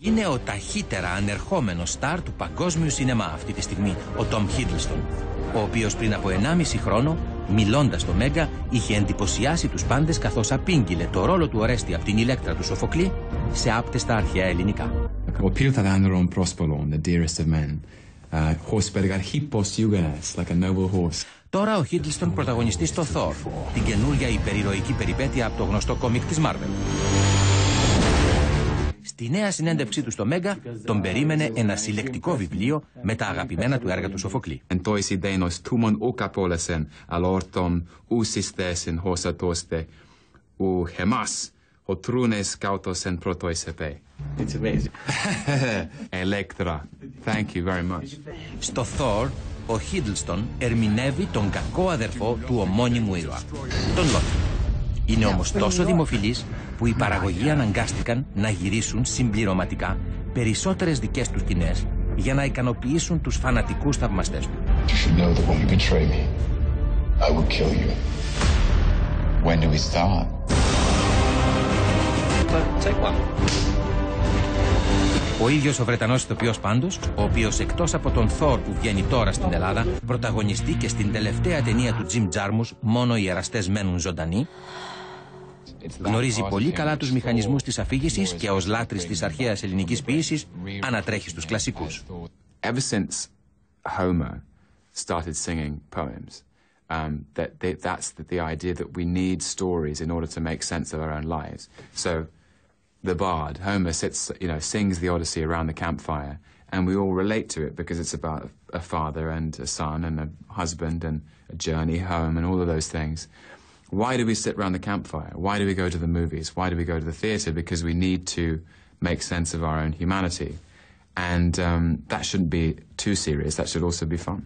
Είναι ο ταχύτερα ανερχόμενος στάρ του παγκόσμιου σινεμά αυτή τη στιγμή, ο Τομ Χίντλστον, ο οποίος πριν από 1,5 χρόνο, μιλώντας στο Μέγκα, είχε εντυπωσιάσει τους πάντες καθώς απήγγειλε το ρόλο του Ορέστη από την Ηλέκτρα του Σοφοκλή σε άπτεστα αρχαία ελληνικά. Ο Πυρθαδάνδρον Πρόσπολον, the dearest of men, Hosbergar hippos jugenes, like a noble horse. Τώρα ο Χίντλστον πρωταγωνιστεί στο Thor, την καινούργια υπερηρωική περιπέτεια από το γνωστό κόμικ της Marvel. Στη νέα συνέντευξή του στο Μέγκα τον περίμενε ένα συλλεκτικό βιβλίο με τα αγαπημένα του έργα του Σοφοκλή. It's amazing. Electra. Thank you very much. Στο Thor, ο Χίντλστον ερμηνεύει τον κακό αδερφό του ομώνυμου ήρωα, τον Λόκι. Είναι όμως τόσο δημοφιλής που οι παραγωγοί αναγκάστηκαν να γυρίσουν συμπληρωματικά περισσότερες δικές τους σκηνές για να ικανοποιήσουν τους φανατικούς θαυμαστές του. Ο ίδιος ο Βρετανός ηθοποιός πάντως, ο οποίος εκτός από τον Thor που βγαίνει τώρα στην Ελλάδα, πρωταγωνιστεί και στην τελευταία ταινία του Jim Jarmusch, μόνο οι εραστές μένουν ζωντανοί, γνωρίζει πολύ καλά τους μηχανισμούς της αφήγησης και ως λάτρης της αρχαίας ελληνικής ποίησης ανατρέχει στους κλασικούς. Ever since Homer started singing poems, that's the idea that we need stories in order to make sense of our own lives. So the bard, Homer, sings the Odyssey around the campfire, and we all relate to it because it's about a father and a son and a husband and a journey home and all of those things. Why do we sit around the campfire? Why do we go to the movies? Why do we go to the theatre? Because we need to make sense of our own humanity. And that shouldn't be too serious. That should also be fun.